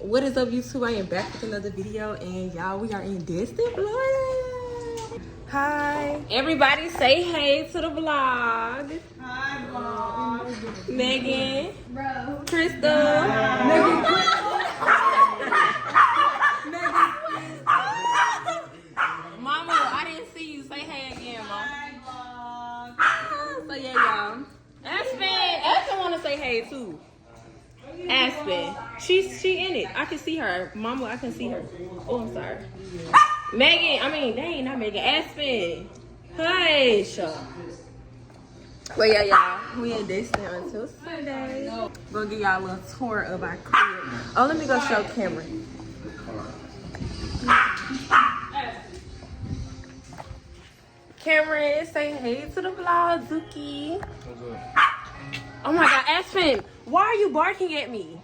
What is up, YouTube? I am back with another video, and y'all, we are in Destin, Florida. Hi. Everybody say hey to the vlog. Hi, vlog. Megan. Bro. Crystal. Mama, I didn't see you. Say hey again, Mom. Hi, vlog. So yeah, y'all. Aspen want to say hey too. Aspen, she in it. I can see her. Mama, I can see her. Oh, I'm sorry. Not Megan. Aspen. Hush. But yeah, y'all, we in Destin until Sunday. Gonna give y'all a little tour of our crib. Oh, let me go show Cameron. Cameron, say hey to the vlog, Zuki. Oh my God, Aspen, why are you barking at me?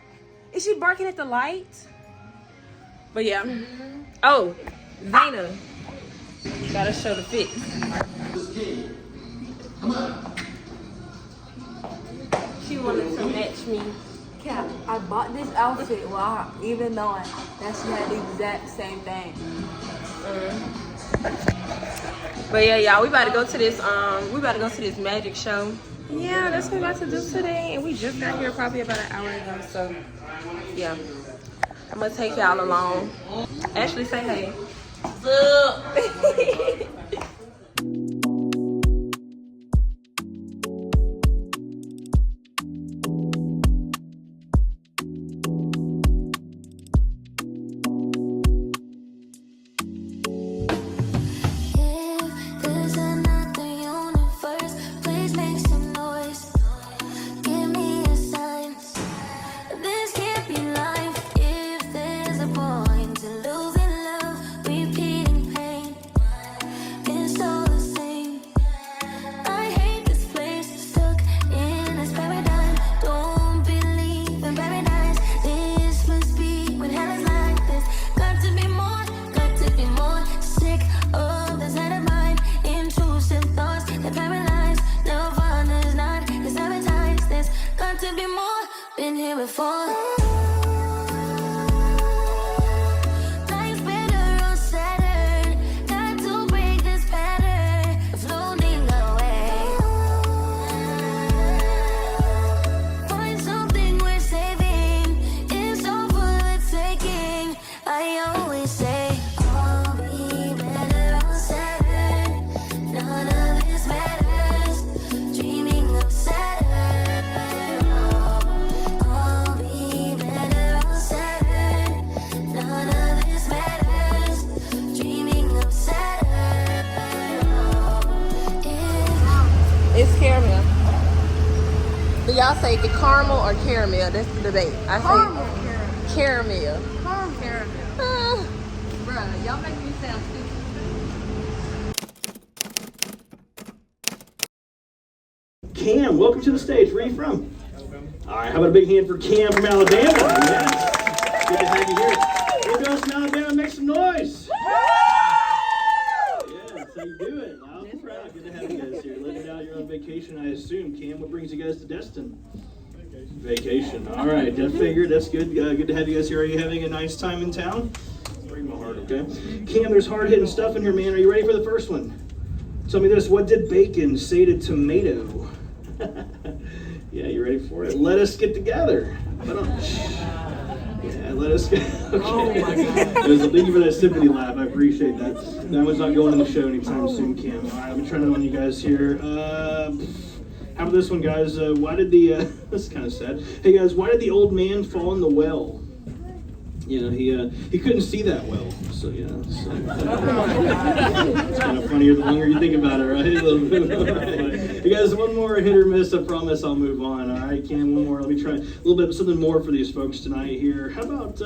Is she barking at the light? But yeah. Oh, Zayna, gotta show the fit. She wanted to match me. Cap, I bought this outfit even knowing that she had the exact same thing. But yeah, y'all, we about to go to this magic show. Yeah, that's what we're about to do today, and we just got here probably about an hour ago. So yeah, I'm gonna take y'all along. Ashley, say hey. What's up? It's caramel. Do y'all say the caramel or caramel? That's the debate. I say caramel. Caramel. Bruh, y'all make me sound stupid. Cam, welcome to the stage. Where are you from? All right, how about a big hand for Cam from Alabama? Yes. Good to have you here. Who goes from Alabama? Make some noise. Yes, how you doing? I'm proud. Good to have you guys here. Let me out. You're on vacation, I assume. Cam, what brings you guys to Destin? Vacation. All right, that figured. That's good. Good to have you guys here. Are you having a nice time in town? Bring my heart, okay? Cam, there's hard-hitting stuff in here, man. Are you ready for the first one? Tell me this. What did bacon say to tomato? Yeah, you ready for it? Let us get together. Yeah, let us get. Okay. Oh my God. Thank you for that sympathy laugh. I appreciate that. That one's not going in the show anytime soon, Cam. All right, let me try another one, you guys here. How about this one, guys? Why did the? This is kind of sad. Hey, guys, why did the old man fall in the well? You know, he couldn't see that well. So yeah, it's kind of funnier the longer you think about it, right? A little bit. All right. You guys, one more hit or miss. I promise I'll move on. All right, Cam, one more. Let me try a little bit something more for these folks tonight here. How about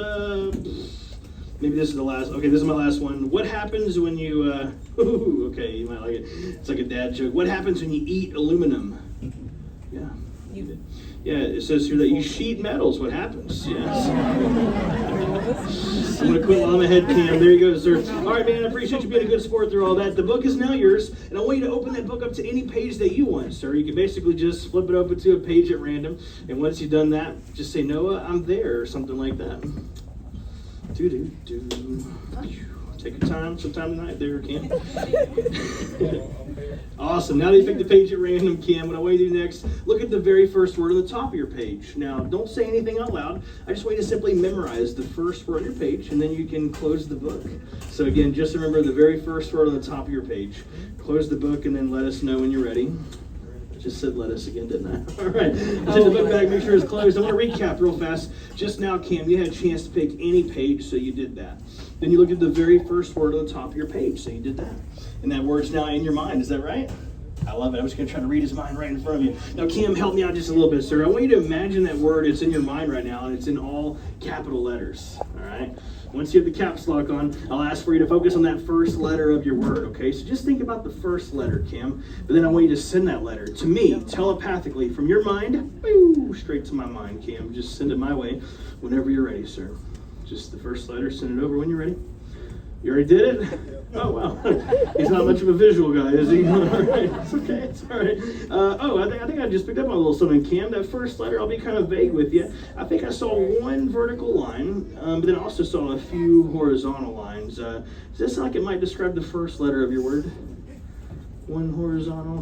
maybe this is the last. Okay, this is my last one. What happens when you? Okay, you might like it. It's like a dad joke. What happens when you eat aluminum? Yeah. Yeah, it says here that you sheet metals. What happens? Yes. I'm going to quit while I'm ahead, Cam. There you go, sir. All right, man, I appreciate you being a good sport through all that. The book is now yours, and I want you to open that book up to any page that you want, sir. You can basically just flip it open to a page at random, and once you've done that, just say, Noah, I'm there, or something like that. Take your time, sometime tonight there, Cam. Awesome. Now that you picked the page at random, Cam, what I want you to do next, look at the very first word on the top of your page. Now, don't say anything out loud. I just want you to simply memorize the first word on your page, and then you can close the book. So again, just remember the very first word on the top of your page. Close the book, and then let us know when you're ready. Just said let us again, didn't I? All right. Take the book back, make sure it's closed. I want to recap real fast. Just now, Cam, you had a chance to pick any page, so you did that. Then you looked at the very first word on the top of your page, so you did that. And that word's now in your mind, is that right? I love it. I was going to try to read his mind right in front of you. Now, Cam, help me out just a little bit, sir. I want you to imagine that word. It's in your mind right now, and it's in all capital letters, all right? Once you have the caps lock on, I'll ask for you to focus on that first letter of your word, okay? So just think about the first letter, Cam. But then I want you to send that letter to me telepathically from your mind, straight to my mind, Cam. Just send it my way whenever you're ready, sir. Just the first letter, send it over when you're ready. You already did it? Oh, wow. He's not much of a visual guy, is he? All right. It's okay. It's all right. I think I just picked up on a little something, Cam. That first letter, I'll be kind of vague with you. I think I saw one vertical line, but then I also saw a few horizontal lines. Does this sound like it might describe the first letter of your word? One horizontal,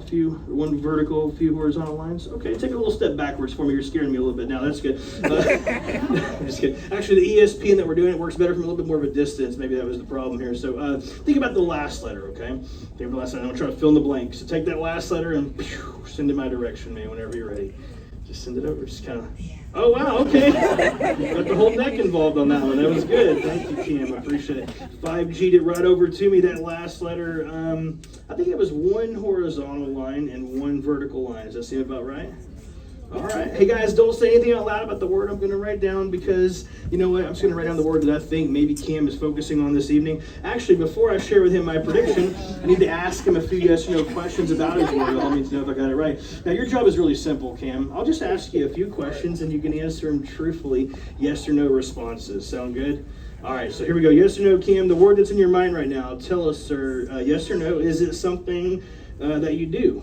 one vertical, a few horizontal lines. Okay, take a little step backwards for me. You're scaring me a little bit now. That's good. I'm just kidding. Actually, the ESPN that we're doing, it works better from a little bit more of a distance. Maybe that was the problem here. So think about the last letter, okay? Think about the last letter. I'm going to try to fill in the blank. So take that last letter and send it my direction, man, whenever you're ready. Just send it over. Just kind of... Oh, wow, okay. Got the whole neck involved on that one. That was good. Thank you, Cam. I appreciate it. 5G'd it right over to me, that last letter. I think it was one horizontal line and one vertical line. Does that seem about right? All right. Hey, guys, don't say anything out loud about the word I'm going to write down because, you know what, I'm just going to write down the word that I think maybe Cam is focusing on this evening. Actually, before I share with him my prediction, I need to ask him a few yes-no questions about his word. I'll need to know if I got it right. Now, your job is really simple, Cam. I'll just ask you a few questions, and you can answer them truthfully, yes or no responses. Sound good? All right, so here we go. Yes or no, Cam, the word that's in your mind right now, tell us, sir, yes or no, is it something that you do?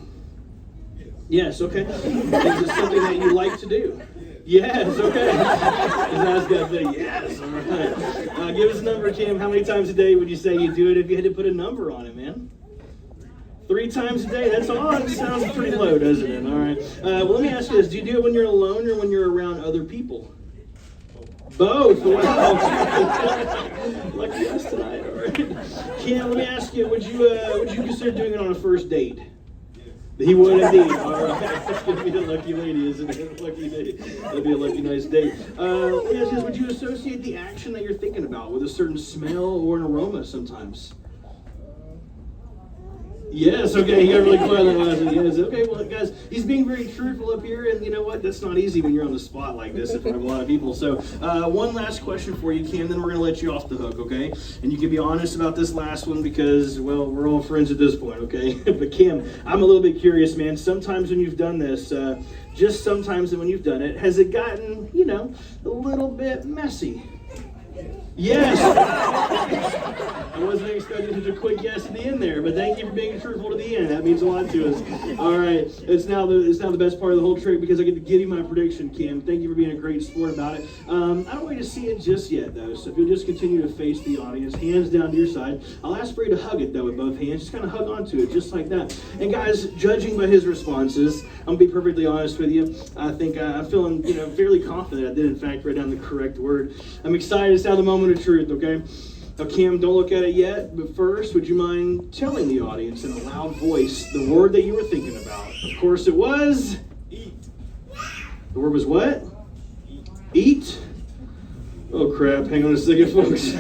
Yes, okay. Is it something that you like to do? Yes, okay. That's got to say yes, all right. Give us a number, Cam. How many times a day would you say you do it if you had to put a number on it, man? 3 times a day? That's odd. Sounds pretty low, doesn't it? All right. Well, let me ask you this. Do you do it when you're alone or when you're around other people? Both. Wow. Lucky us tonight, all right. Cam, let me ask you, would you consider doing it on a first date? He would indeed. All right. That's going to be a lucky lady, isn't it? Lucky day. That'll be a lucky, nice date. Let me ask you, would you associate the action that you're thinking about with a certain smell or an aroma sometimes? Yes, okay, you got really quiet on that last one. Yes, okay, well, guys, he's being very truthful up here, and you know what? That's not easy when you're on the spot like this in front of a lot of people. So, one last question for you, Cam, then we're going to let you off the hook, okay? And you can be honest about this last one because, well, we're all friends at this point, okay? But, Cam, I'm a little bit curious, man. Sometimes when you've done this, just sometimes when you've done it, has it gotten, you know, a little bit messy? Yes. I wasn't expecting such a quick yes at the end there, but thank you for being truthful to the end. That means a lot to us. All right, it's now the best part of the whole trick because I get to give you my prediction, Kim. Thank you for being a great sport about it. I don't want you to see it just yet, though. So if you'll just continue to face the audience, hands down to your side. I'll ask for you to hug it though with both hands. Just kind of hug onto it, just like that. And guys, judging by his responses, I'm gonna be perfectly honest with you. I think I'm feeling, fairly confident I did in fact write down the correct word. I'm excited. It's now the moment of truth. Okay. Now, Cam, don't look at it yet, but first, would you mind telling the audience in a loud voice the word that you were thinking about? Of course, it was eat. The word was what? Eat. Oh, crap. Hang on a second, folks.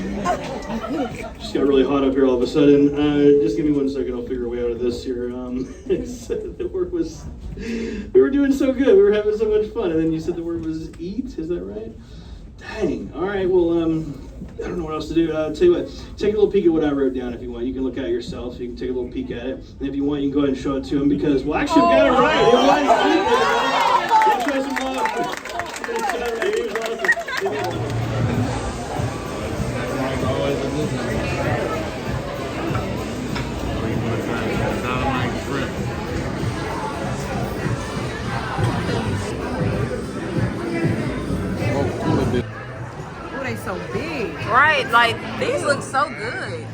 Just got really hot up here all of a sudden. Just give me 1 second. I'll figure a way out of this here. The word was... We were doing so good. We were having so much fun. And then you said the word was eat. Is that right? Dang. All right. Well, I don't know what else to do. Tell you what, take a little peek at what I wrote down if you want. You can look at it yourself. You can take a little peek at it. And if you want, you can go ahead and show it to him because, well, actually, I've got it right. Let's try some love. Good shot right here. It was awesome. they so big? Right, like these look so good.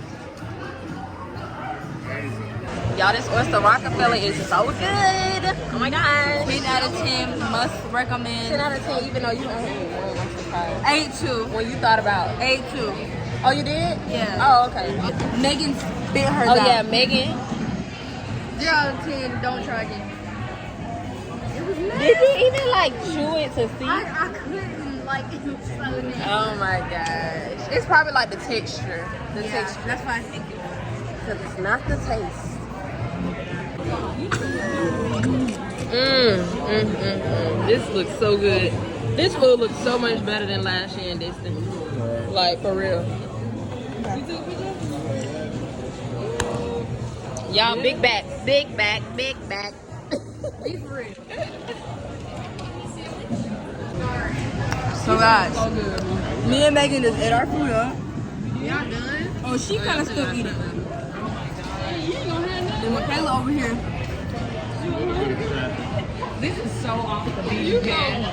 Y'all, this oyster Rockefeller is so good. Oh my gosh. 10 out of 10, must recommend. 10 out of 10, even though you don't have one. I'm surprised. 8-2. When you thought about 8-2. Oh, you did? Yeah. Oh, okay. Megan spit hers Oh, out. yeah, Megan. 0 out of 10, don't try again. Did you even like chew it to see? I couldn't, like, it was so nasty. Oh my gosh. It's probably like the texture. The texture. That's why I think it was. Because it's not the taste. This looks so good. This food looks so much better than last year in Distant. Like, for real. Y'all, big back, big back, big back. Be for real. So guys, me and Megan just ate our food up. Y'all done? Oh, she kind of still eating. And Michaela over here. This is so off the beat, man.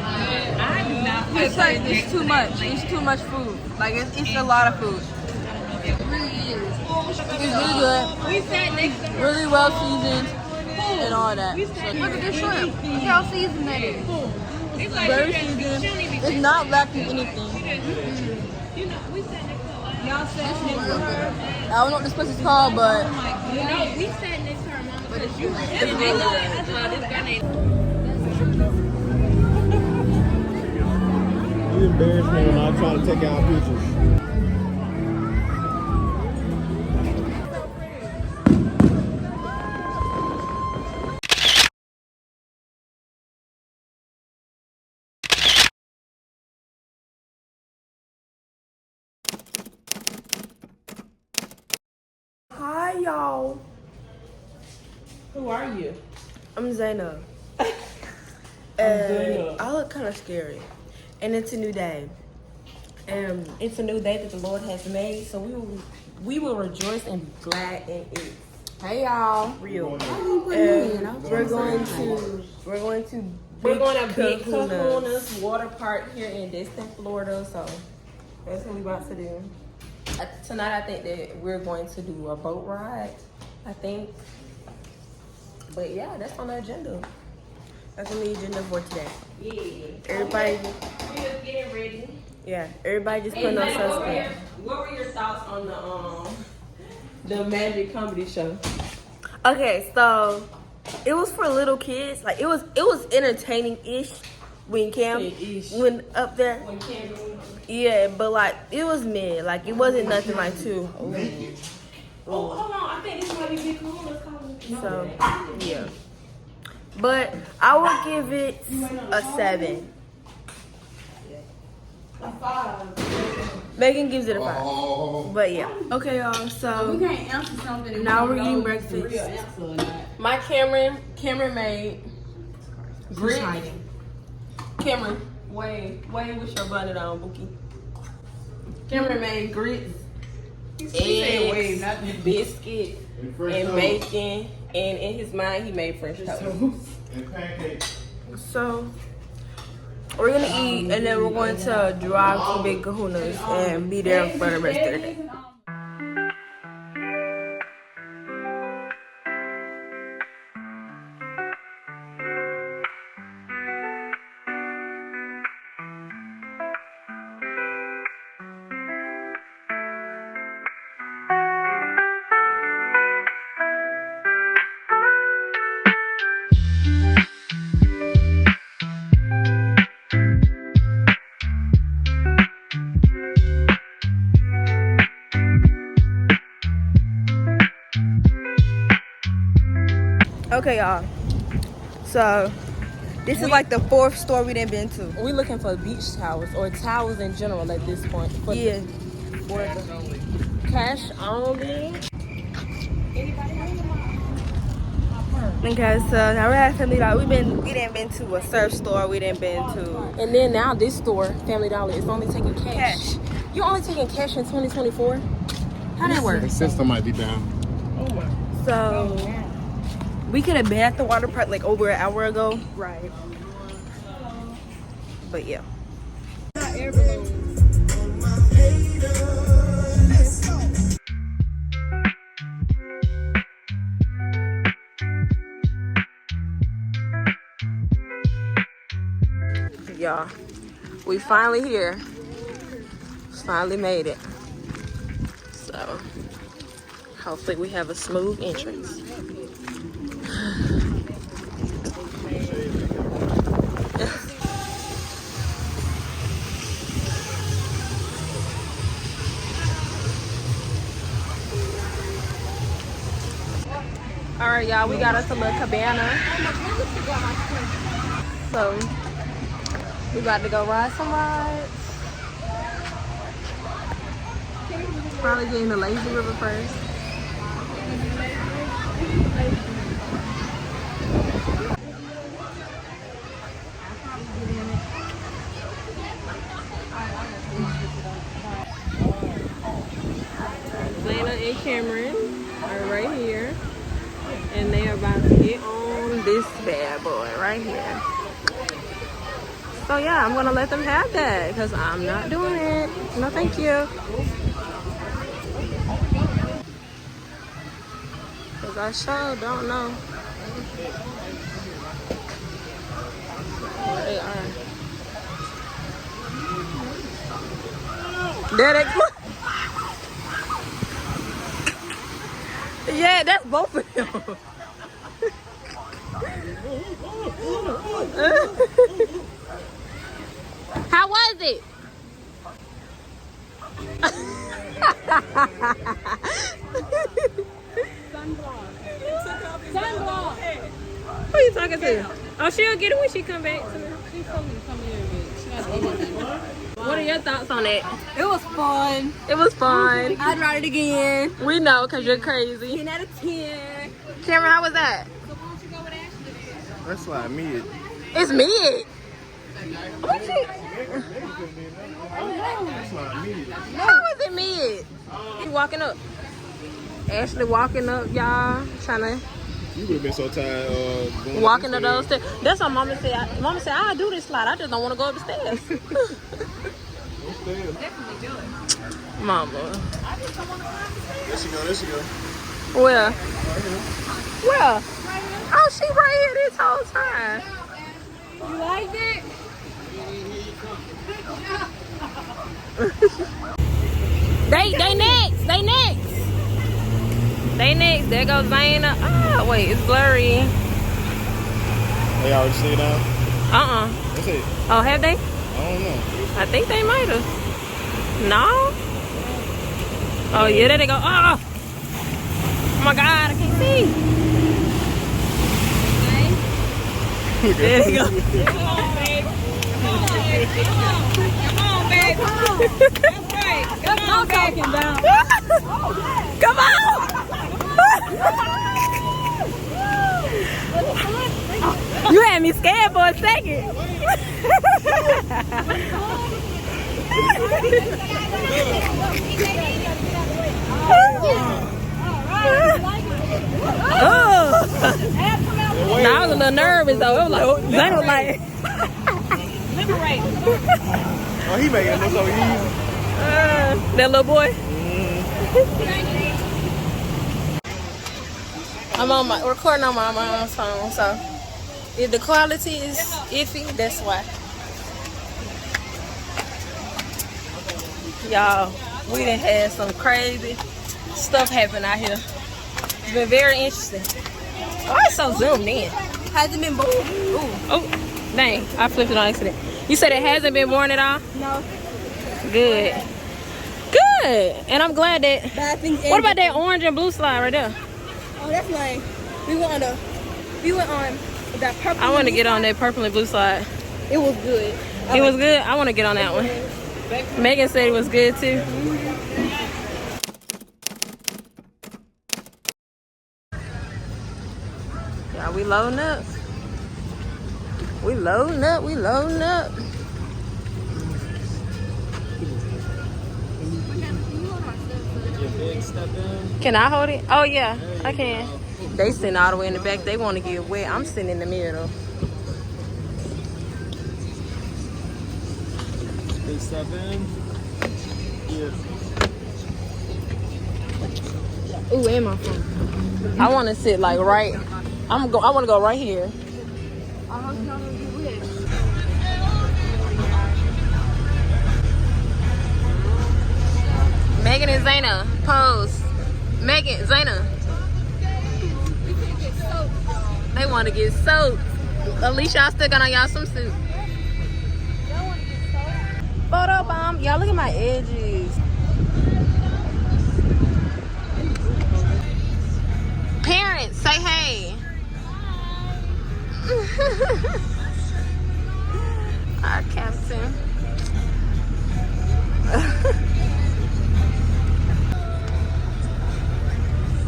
I do not It's like it's too much. It's too much food. Like it's a lot of food. It really is. It's really good. We sat next to her. Really well seasoned and all that. We sat Look at this next to her. shrimp. Look how seasoned that is. It's like Very she doesn't be- seasoned. she don't even It's not lacking anything. You know, we sat next to her. Y'all sat next to her. I don't know what this place is called, but No, we sat next to her mama. But it's good. It's really good. I saw this guy named. You embarrass me when I try to take out pictures. hi y'all. Who are you? I'm Zainab. I look kind of scary, and it's a new day. And It's a new day that the Lord has made, so we will rejoice and be glad in it. hey y'all, real. And we're going to We're going to Big Kahuna's. Kahuna's Water Park here in Distant, Florida, so that's what we're about to do. Tonight, I think that we're going to do a boat ride, I think. But yeah, that's on the agenda. That's on the agenda for today. Yeah. Everybody, We're just getting ready. yeah, everybody just putting on sunscreen. What were your thoughts on the Magic Comedy Show? Okay, so it was for little kids. Like it was entertaining-ish when Cam Ish. went up there. When Candy. Yeah, but like it was mid. Like it wasn't nothing like too. Oh, hold on. I think this might be Big Kahuna's calling. So yeah, but I would give it a 7. Megan gives it a 5. But yeah. Okay, y'all. So can't answer something. now we're eating breakfast. My Cameron made grits. Cameron, wait, what's your bonnet on, Bookie? Cameron made grits, eggs, biscuit, and bacon, and in his mind he made French toast. And pancakes. So we're gonna eat and then we're going to drive to Big Kahuna's and be there for the rest of the day. Okay, y'all. So this is like the 4th store we done been to. We looking for beach towels or towels in general at this point. For Yeah. cash only. Okay, so now we're at Family Dollar. We done been to a surf store. We done been to And then now this store, Family Dollar, is only taking cash. You only taking cash in 2024? How that work? The system might be down. so we could have been at the water park like over an hour ago. Right. But yeah. y'all. We finally here. Finally made it. So hopefully we have a smooth entrance. All right, y'all, we got us a little cabana. So we about to go ride some rides. Probably getting the lazy river first. Zayna and Cameron are right here. And they are about to get on this bad boy right here. So yeah, I'm gonna let them have that because I'm not doing it. No, thank you. Because I sure don't know where they are. There they go. Yeah, that's both of them. How was it? Sunblock. Who are you talking to? Oh, she'll get it when she come back. She told me to come here, but she has to. What are your thoughts on it? It was fun. It was fun. I'd ride it again. We know, because you're crazy. 10 out of 10. Cameron, how was that? That's like mid. It's mid. That's not mid. How is it mid? You walking up. Ashley walking up, y'all. Trying to You would have been so tired going walking up up those stairs. That's what Mama said. Mama said, I'll do this slide. I just don't want to go up the stairs. Definitely do it. Mama. There she go, there she go. Where? Where? Oh, she right here this whole time. You liked it? They next. They next. They next. There goes Zayna. Oh, wait, it's blurry. They already sit down? Uh-uh. That's it. Oh, have they? I don't know. I think they might have. No? Oh, yeah, there they go. Oh! Oh my God, I can't see. There they go. Come on, babe. Come on, babe. Come on, babe. That's right. Come on, babe. Come on! You had me scared for a second. Now I was a little nervous though. It was like, Zayna was like, Liberate. Oh, he making it look so easy. that little boy. I'm on my recording on my own phone, so if the quality is iffy, that's why. Y'all, we done had some crazy stuff happen out here. It's been very interesting. Oh, it's so zoomed in. Hasn't been bored. Oh, dang, I flipped it on accident. You said it hasn't been worn at all? No. Good. Good. And I'm glad that. But I think What about that orange and blue slide right there? Oh, that's lame. We went on that purple. I want to get on that purple and blue slide. It was good. It was good. I want to get on that one. Megan said it was good too. Yeah, we loading up. We loading up. We loading up. Can I hold it? Oh yeah, I can. They sitting all the way in the back. They want to get wet. I'm sitting in the middle. Big step in. Yeah. Ooh, and my phone. I want to sit like right. I want to go right here. Megan and Zayna, pose. Megan, Zayna. They want to get soaked. At least y'all still got on y'all swimsuit. Photo bomb. Y'all look at my edges. Parents, say hey. Our captain.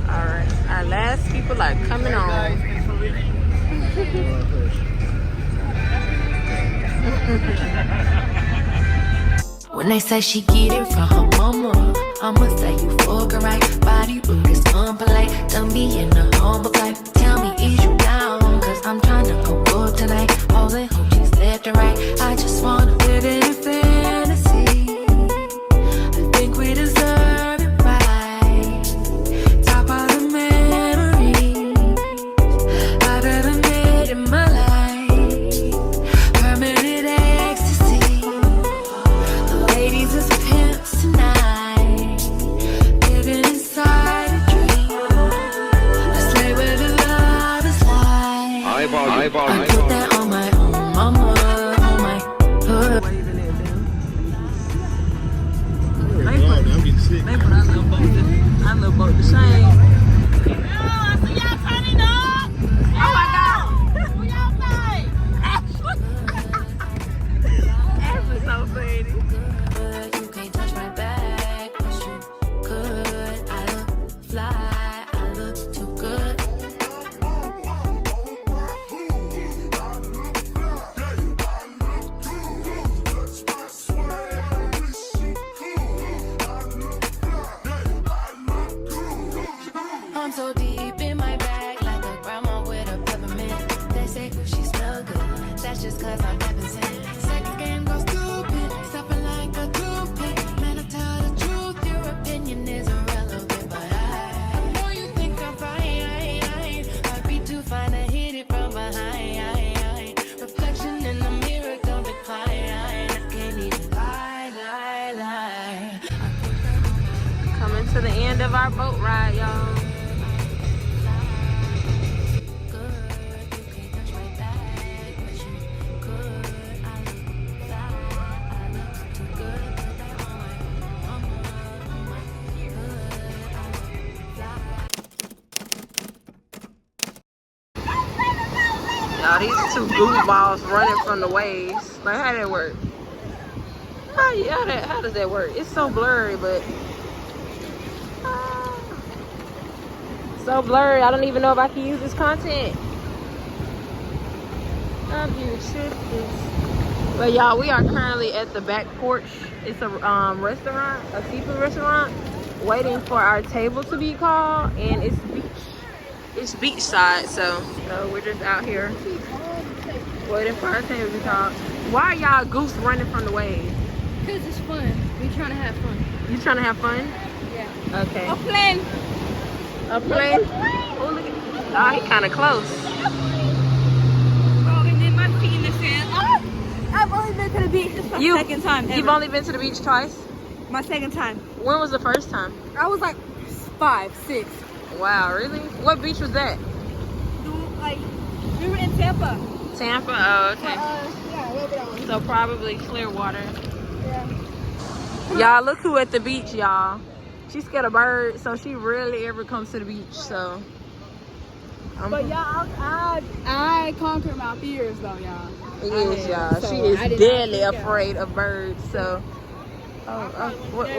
Alright, our last people are coming on. When they say she get it from her mama, I'ma say you fuck her right. Body look is unpolite. Done be in the humble life. Tell me, is you down? Cause I'm trying to go up tonight. Posing hoochies left and right. I just wanna live in a fantasy. I think we deserve it right. Top of the memories I've ever made in my life. Permanent ecstasy. The ladies is pimps tonight. Living inside a dream. Let's play where the love is like. I put that on my own mama, on my hood. I'm getting sick. They put our little boat to shame. You can't touch my back, but you could. I look fly, I look too good. I'm so deep in my bag, like a grandma with a peppermint. They say she smell good, that's just cause I'm heaven sent. Sex game goes stupid, stopping like a toothpick. Man, I tell the truth, your opinion is irrelevant. But I know you think I'm fine, I'd be too fine to hit it from behind. Reflection in the mirror, don't decline. I can't even lie. Coming to the end of our boat ride, y'all. Y'all, these two goofballs running from the waves. Like, how that work? How does that work? It's so blurry, but so blurry. I don't even know if I can use this content. But y'all, we are currently at the back porch. It's a restaurant, a seafood restaurant, waiting for our table to be called, and it's beachside, so we're just out here waiting for our table to be called. Why are y'all goose running from the waves? Because it's fun. We're trying to have fun. You trying to have fun? Yeah. Okay. A plane. A plane? Oh, look at oh, he kind of close. Oh, and then my feet in the sand. Oh, I've only been to the beach. This is my second time ever. You've only been to the beach twice? My second time. When was the first time? I was like 5, 6. Wow, really? What beach was that? We were in Tampa. Tampa? Oh, okay. Yeah, a little bit on. So probably Clearwater. Yeah. Y'all, look who at the beach, y'all. She's scared of birds, so she rarely ever comes to the beach, so. But y'all, I conquer my fears though, y'all. Yes, y'all. So She is I did not deadly think afraid of birds, so. What's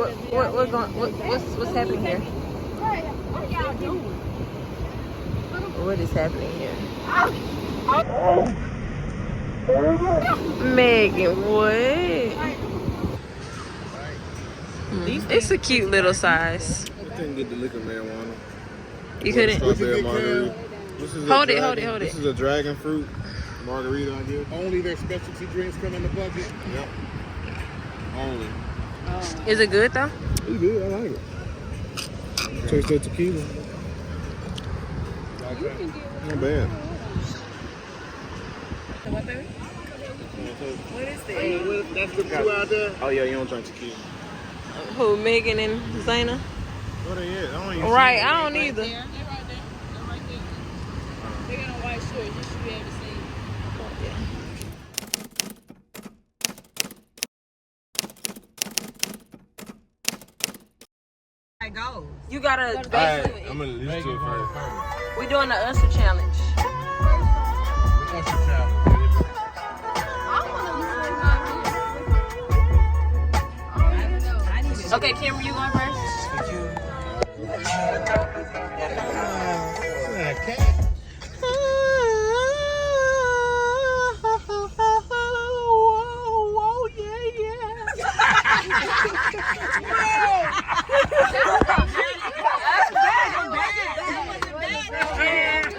happening here? What are y'all doing? What is happening here? Megan, what? It's a cute little size. I couldn't get the liquor marijuana. You couldn't? Strawberry margarita. This is Hold a it. This is a dragon fruit margarita, I guess. Only their specialty drinks come in the bucket. Yep. Only. Is it good though? It's good. I like it. Taste that tequila. Not bad. What is that? That's the two out there. Oh yeah, you don't drink tequila. Who, Megan and Zayna? What are you? I don't even Right, I don't either. They're right there. They're right there. They got on white shorts. You should be able to see. It goes. You gotta. Alright, I'm gonna listen to it first. We doing the Usher challenge. What's your challenge? Okay, Cameron, you going first?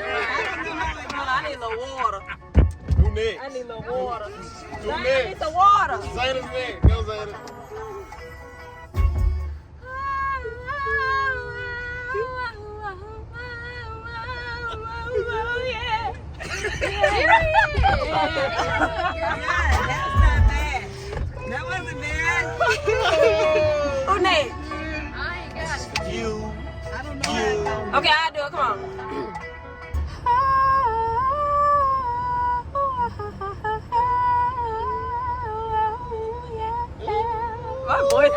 I need a little water. Who next? I need a little water. Who I need next? some water. Zayna's next. Go Zayna. That wasn't bad. Who next? You. Okay, I'll do it. Come on. My voice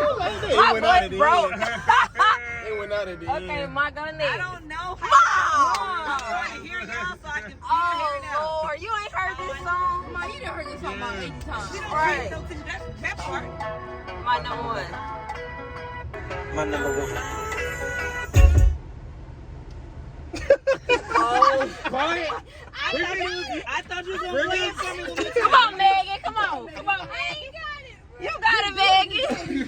broke. It went out at the end. Okay, my gun next. I don't know how. I'm trying to hear y'all so I can Oh, Lord. You ain't heard this song? Mom, you done heard this song about 80 times. We don't Right. hear no that part. My number one. My number one. I thought you were going to play it for me. Come on, Megan. Come on. Come on, Megan. You got it, Megan.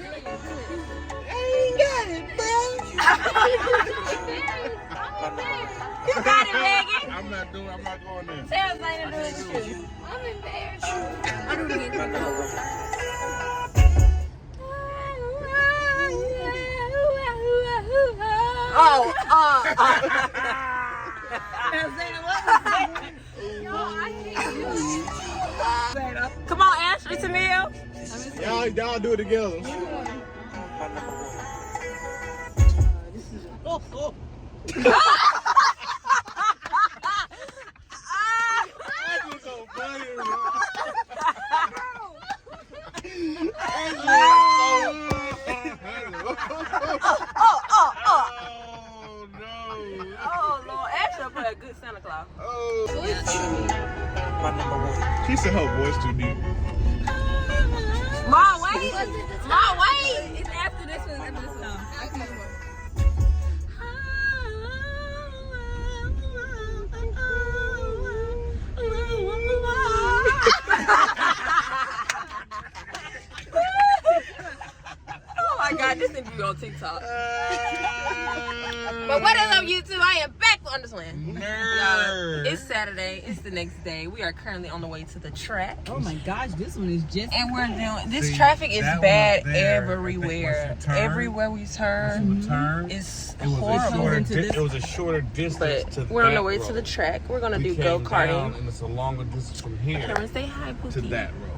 You got it, Megan. I'm not going there. Tell Zayna to do it too. I'm embarrassed. I don't get my number one. Come on, Ashley Tamil. Y'all do it together. My number one. That's so funny, bro. Oh no. Oh, Lord. Ashley play a good Santa Claus. My number one. She said her voice too deep. Ma, wait. Ma, wait. It's after this one. After this one. After this one. Oh my God, this needs to be on TikTok. But what is up, YouTube? I am back on this one. Nerd. It's Saturday. It's the next day. We are currently on the way to the track. Oh my gosh, this one is just. And we're doing this. See, traffic is that one bad up there, I think everywhere. once you turn- Everywhere we turn, Turn. it's It was horrible. it was a shorter distance But to we're on the that way road. to the track. We're gonna We do came go down, karting. and it's a longer distance from here Cameron, say hi, to Pookie. that road.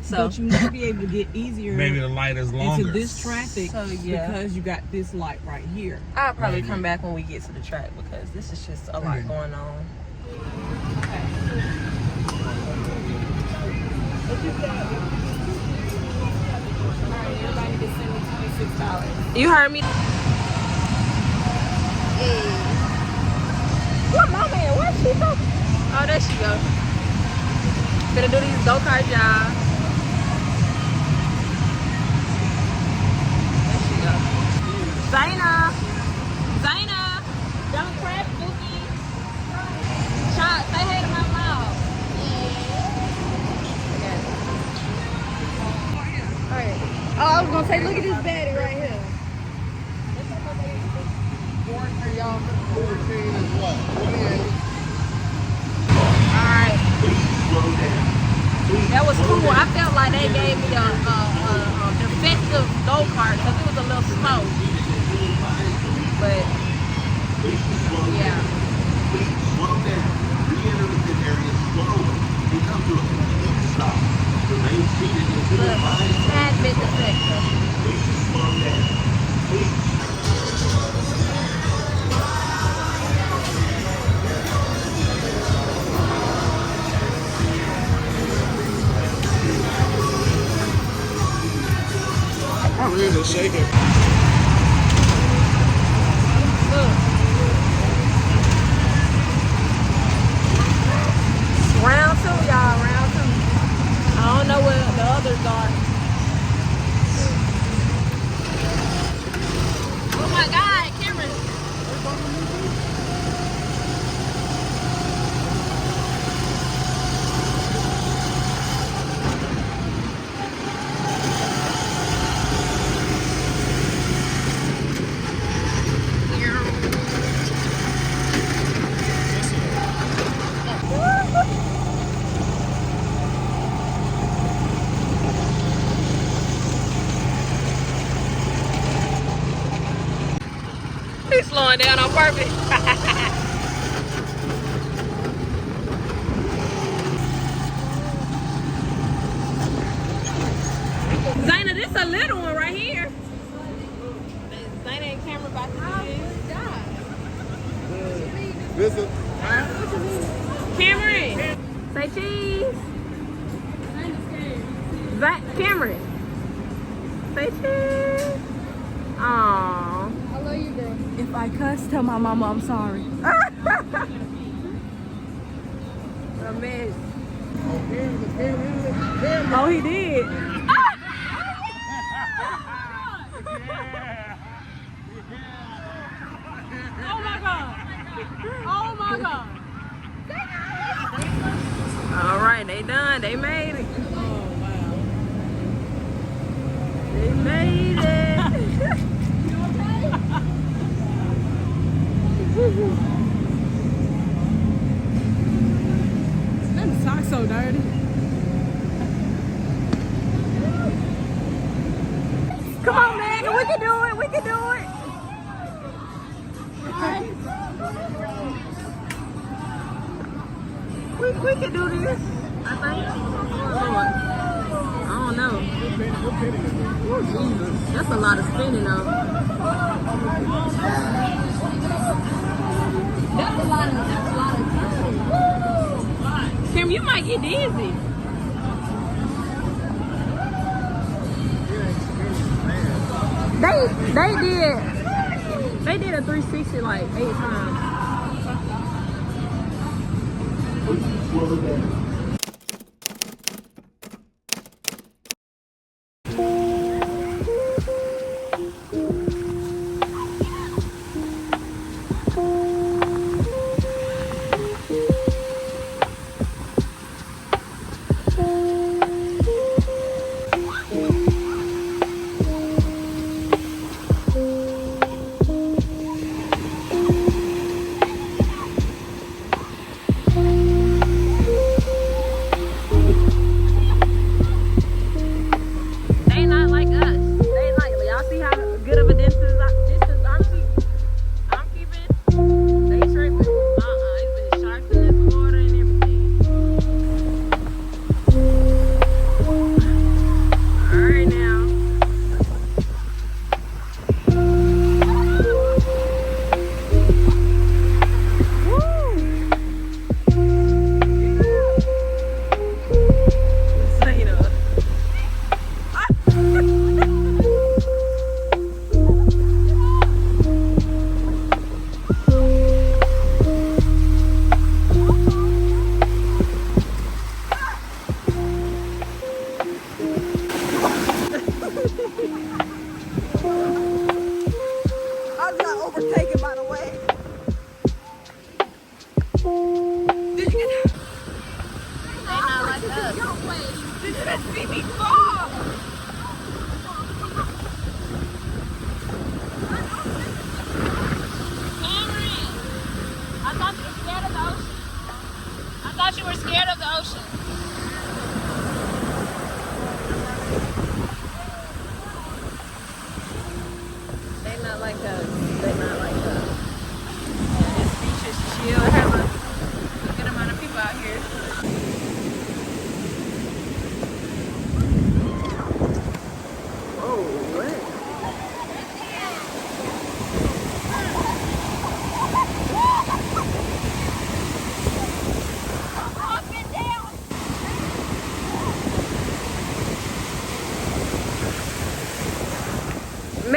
So But you might be able to get easier Maybe the light is longer. into this traffic So, yeah. because you got this light right here. I'll probably Maybe. come back when we get to the track because this is just a lot going on. You heard me? What mama at? Where's she from? Oh, there she go. Gonna do these go-kart jobs. There she go. Zayna. Zayna. Don't crash, Bookie. Shot, say hey to my mom. Alright. Oh, I was gonna say, look at this baddie right here. Alright. That was cool. I felt like they gave me a defective go-kart because it was a little slow. But, yeah. Look, tad bit defective. Really shaking. Round two, y'all. Round two. I don't know where the others are. Oh my God, Cameron. He's slowing down on purpose. Zayna, this a little one right here. Zayna and Cameron about to do this. Listen. Cameron, say cheese. Cameron, say cheese. Aww. I love you, girl. If I cuss, tell my mama I'm sorry. A mess. Oh, he did. Oh my God. Oh my God. All right, they done. They made it. Oh wow. They made it. Them socks so dirty. Come on, Megan. We can do it. We can do it. We can do this. I think. Lord. I don't know. Oh, Jesus. That's a lot of spinning, though. That's a lot of time. Kim, you might get dizzy. They did a 360 like 8 times.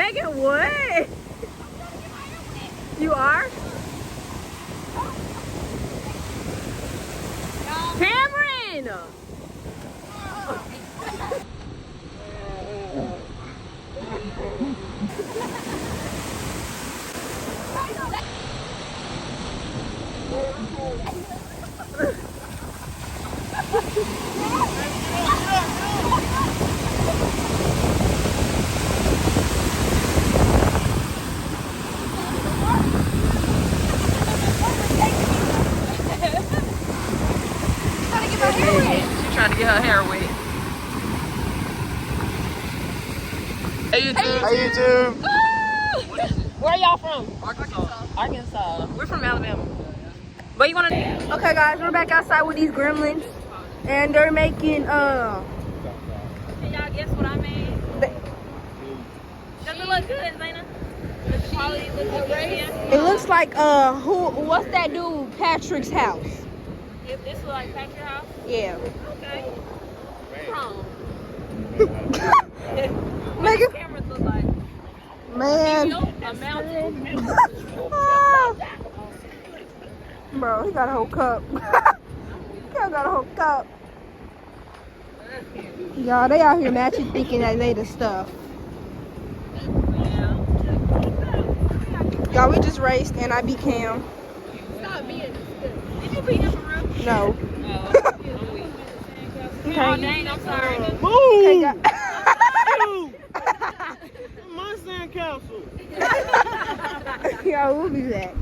Megan, what? You are? Cameron! She's trying to get her hair wet. Hey YouTube. Hey, YouTube. Where y'all from? Arkansas. We're from Alabama. But you wanna? Okay, guys, we're back outside with these gremlins, and they're making Can y'all guess what I made? Does it look good, Zayna? Does the quality look good? It looks like what's that dude? Patrick's house. If this look like Patrick House, Yeah. okay. Wrong. Megan, Cameras look like man. a mountain. Bro, he got a whole cup. Got a whole cup. Y'all, they out here matching thinking that they the stuff. Y'all, we just raced and I beat Cam. Did you beat him for real? No. Oh, dang, I'm sorry. Okay, guys. My sandcastle. Y'all, we'll be back.